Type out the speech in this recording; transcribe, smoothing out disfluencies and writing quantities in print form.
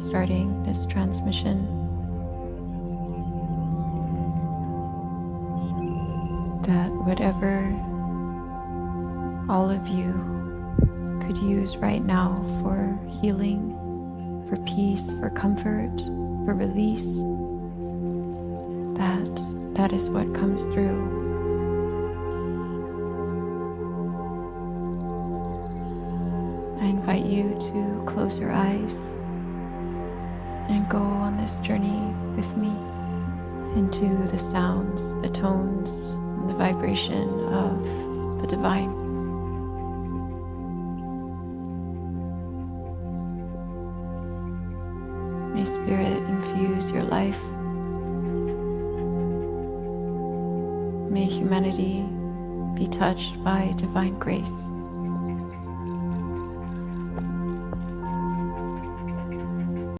starting this transmission, that whatever all of you could use right now for healing, for peace, for comfort, for release, that is what comes through. I invite you to close your eyes and go on this journey with me into the sounds, the tones, and the vibration of the divine. May Spirit infuse your life. May humanity be touched by divine grace.